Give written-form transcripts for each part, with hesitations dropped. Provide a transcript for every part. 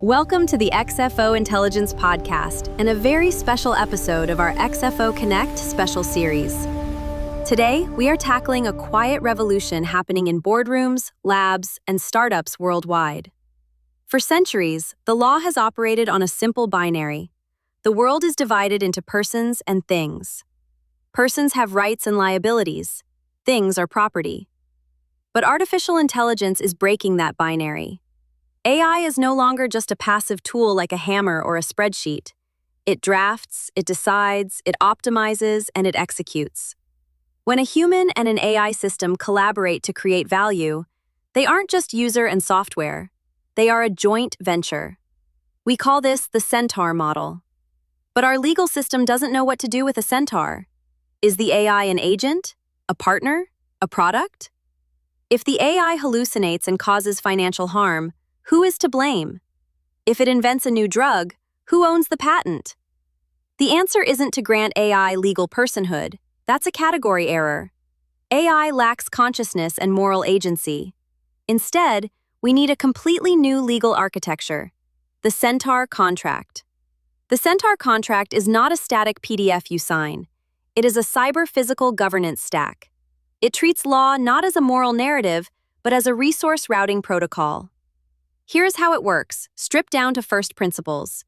Welcome to the XFO Intelligence Podcast and a very special episode of our XFO-Connect Special Series. Today, we are tackling a quiet revolution happening in boardrooms, labs, and startups worldwide. For centuries, the law has operated on a simple binary. The world is divided into persons and things. Persons have rights and liabilities. Things are property. But artificial intelligence is breaking that binary. AI is no longer just a passive tool like a hammer or a spreadsheet. It drafts, it decides, it optimizes, and it executes. When a human and an AI system collaborate to create value, they aren't just user and software. They are a joint venture. We call this the Centaur model. But our legal system doesn't know what to do with a centaur. Is the AI an agent? A partner? A product? If the AI hallucinates and causes financial harm, who is to blame? If it invents a new drug, who owns the patent? The answer isn't to grant AI legal personhood. That's a category error. AI lacks consciousness and moral agency. Instead, we need a completely new legal architecture, the Centaur Contract. The Centaur Contract is not a static PDF you sign. It is a cyber-physical governance stack. It treats law not as a moral narrative, but as a resource routing protocol. Here's how it works, stripped down to first principles.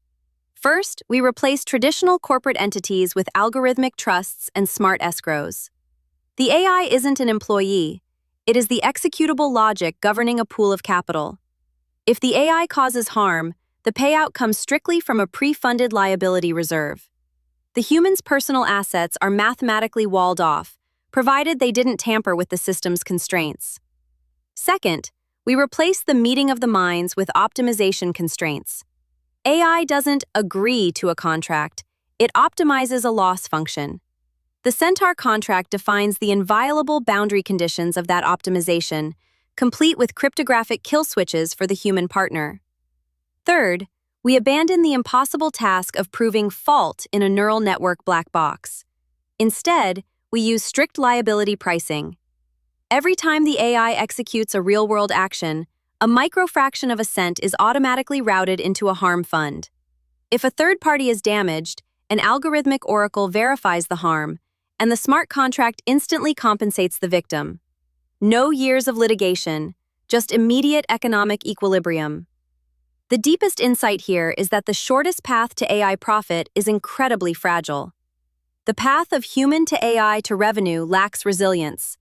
First, we replace traditional corporate entities with algorithmic trusts and smart escrows. The AI isn't an employee. It is the executable logic governing a pool of capital. If the AI causes harm, the payout comes strictly from a pre-funded liability reserve. The human's personal assets are mathematically walled off, provided they didn't tamper with the system's constraints. Second, we replace the meeting of the minds with optimization constraints. AI doesn't agree to a contract, it optimizes a loss function. The Centaur contract defines the inviolable boundary conditions of that optimization, complete with cryptographic kill switches for the human partner. Third, we abandon the impossible task of proving fault in a neural network black box. Instead, we use strict liability pricing. Every time the AI executes a real-world action, a microfraction of a cent is automatically routed into a harm fund. If a third party is damaged, an algorithmic oracle verifies the harm, and the smart contract instantly compensates the victim. No years of litigation, just immediate economic equilibrium. The deepest insight here is that the shortest path to AI profit is incredibly fragile. The path of human to AI to revenue lacks resilience.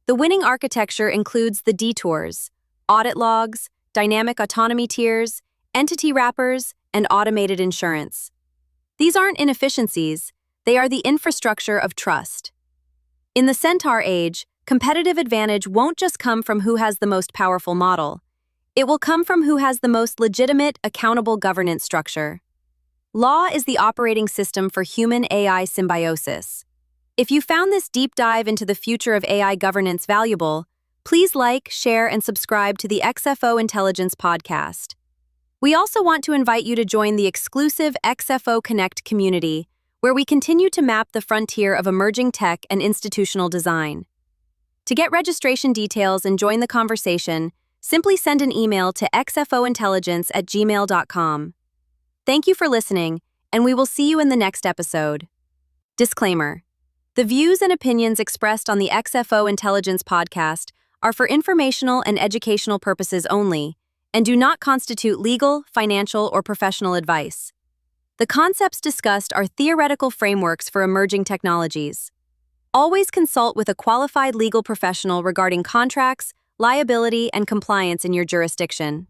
The winning architecture includes the detours, audit logs, dynamic autonomy tiers, entity wrappers, and automated insurance. These aren't inefficiencies, they are the infrastructure of trust. In the Centaur age, competitive advantage won't just come from who has the most powerful model. It will come from who has the most legitimate, accountable governance structure. Law is the operating system for human-AI symbiosis. If you found this deep dive into the future of AI governance valuable, please like, share, and subscribe to the XFO Intelligence Podcast. We also want to invite you to join the exclusive XFO-Connect community, where we continue to map the frontier of emerging tech and institutional design. To get registration details and join the conversation, simply send an email to xfointelligence@gmail.com. Thank you for listening, and we will see you in the next episode. Disclaimer. The views and opinions expressed on the XFO Intelligence Podcast are for informational and educational purposes only and do not constitute legal, financial, or professional advice. The concepts discussed are theoretical frameworks for emerging technologies. Always consult with a qualified legal professional regarding contracts, liability, and compliance in your jurisdiction.